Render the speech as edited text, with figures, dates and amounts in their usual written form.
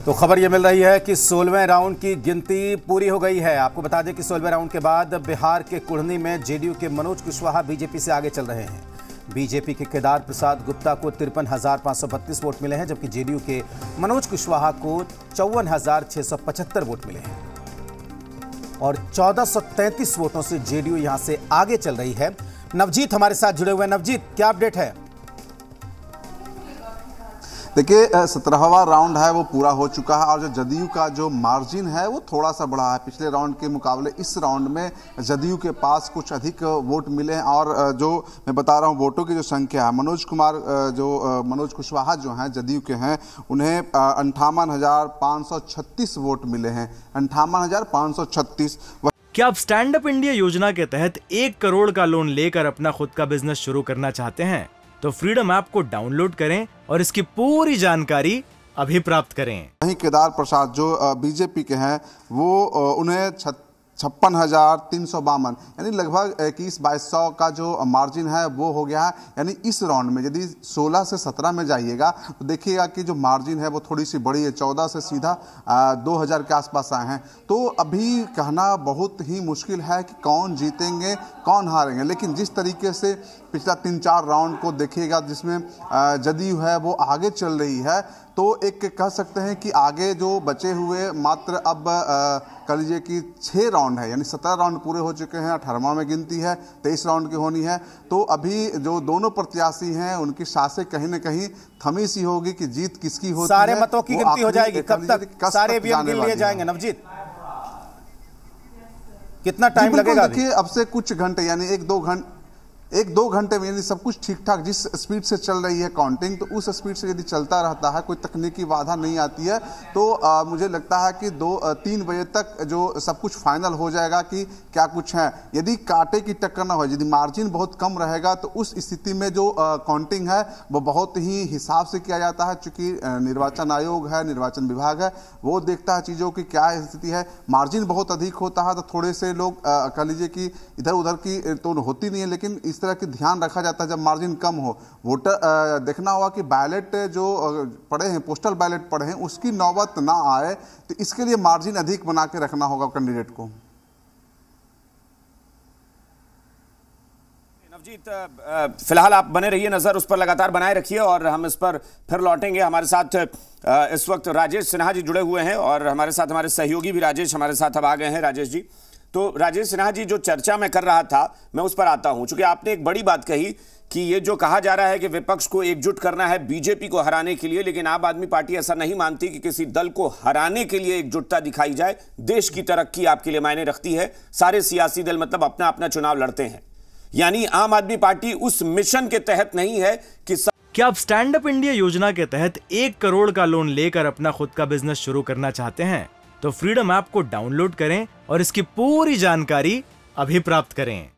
तो खबर ये मिल रही है कि 16वें राउंड की गिनती पूरी हो गई है। आपको बता दें कि 16वें राउंड के बाद बिहार के कुढ़नी में जेडीयू के मनोज कुशवाहा बीजेपी से आगे चल रहे हैं। बीजेपी के केदार प्रसाद गुप्ता को 53,532 वोट मिले हैं, जबकि जेडीयू के मनोज कुशवाहा को 54,675 वोट मिले हैं और 1433 वोटों से जेडीयू यहां से आगे चल रही है। नवजीत हमारे साथ जुड़े हुए हैं। नवजीत, क्या अपडेट है? देखिए, 17वां राउंड है वो पूरा हो चुका है और जो जदयू का जो मार्जिन है वो थोड़ा सा बढ़ा है पिछले राउंड के मुकाबले। इस राउंड में जदयू के पास कुछ अधिक वोट मिले हैं और जो मैं बता रहा हूँ वोटों की जो संख्या है, मनोज कुशवाहा जो हैं जदयू के हैं, उन्हें 58,536 वोट मिले हैं। 58,536। क्या आप स्टैंड अप इंडिया योजना के तहत 1 करोड़ का लोन लेकर अपना खुद का बिजनेस शुरू करना चाहते हैं? तो फ्रीडम ऐप को डाउनलोड करें और इसकी पूरी जानकारी अभी प्राप्त करें। वहीं केदार प्रसाद जो बीजेपी के हैं वो उन्हें 56,352 यानी लगभग 21-2200 का जो मार्जिन है वो हो गया है। यानी इस राउंड में यदि 16 से 17 में जाइएगा तो देखिएगा कि जो मार्जिन है वो थोड़ी सी बड़ी है। 14 से सीधा 2000 के आसपास आए हैं। तो अभी कहना बहुत ही मुश्किल है कि कौन जीतेंगे कौन हारेंगे, लेकिन जिस तरीके से पिछला 3-4 राउंड को देखिएगा जिसमें जदयू है वो आगे चल रही है, तो एक कह सकते हैं कि आगे जो बचे हुए मात्र अब कह लीजिए कि 6 राउंड है, यानी 17 राउंड पूरे हो चुके हैं, 18वां में गिनती है, 23 राउंड की होनी है। तो अभी जो दोनों प्रत्याशी हैं उनकी सांसें कहीं न कहीं थमी सी होगी कि जीत किसकी होती है। सारे मतों की गिनती हो जाएगी, कब तक सारे वीएम गिन लिए जाएंगे? नवजीत, कितना टाइम लगेगा? देखिए, अब से कुछ घंटे यानी 1-2 घंटे में यदि सब कुछ ठीक ठाक जिस स्पीड से चल रही है काउंटिंग, तो उस स्पीड से यदि चलता रहता है, कोई तकनीकी बाधा नहीं आती है, तो मुझे लगता है कि 2-3 बजे तक जो सब कुछ फाइनल हो जाएगा कि क्या कुछ है। यदि कांटे की टक्कर ना हो, यदि मार्जिन बहुत कम रहेगा, तो उस स्थिति में जो काउंटिंग है वो बहुत ही हिसाब से किया जाता है। चूंकि निर्वाचन आयोग है, निर्वाचन विभाग है, वो देखता है चीज़ों की क्या स्थिति है। मार्जिन बहुत अधिक होता है तो थोड़े से लोग कह लीजिए कि इधर उधर की तो होती नहीं है, लेकिन इस तरह की ध्यान रखा जाता है जब मार्जिन कम हो। वोटर देखना होगा कि बैलेट जो पड़े हैं, पोस्टल बैलेट पड़े हैं, उसकी नौबत ना आए, तो इसके लिए मार्जिन अधिक बना के रखना होगा कैंडिडेट को। नवजीत, फिलहाल आप बने रहिए, नजर उस पर लगातार बनाए रखिए और हम इस पर फिर लौटेंगे। हमारे साथ इस वक्त राजेश सिन्हा जी जुड़े हुए हैं और हमारे साथ हमारे सहयोगी भी राजेश हमारे साथ अब आ गए हैं। राजेश जी, तो राजेश सिन्हा जी, जो चर्चा मैं कर रहा था मैं उस पर आता हूं, क्योंकि आपने एक बड़ी बात कही कि ये जो कहा जा रहा है कि विपक्ष को एकजुट करना है बीजेपी को हराने के लिए, लेकिन आम आदमी पार्टी ऐसा नहीं मानती कि किसी दल को हराने के लिए एकजुटता दिखाई जाए। देश की तरक्की आपके लिए मायने रखती है। सारे सियासी दल मतलब अपना अपना चुनाव लड़ते हैं, यानी आम आदमी पार्टी उस मिशन के तहत नहीं है कि क्या आप स्टैंड अप इंडिया योजना के तहत 1 करोड़ का लोन लेकर अपना खुद का बिजनेस शुरू करना चाहते हैं? तो फ्रीडम ऐप को डाउनलोड करें और इसकी पूरी जानकारी अभी प्राप्त करें।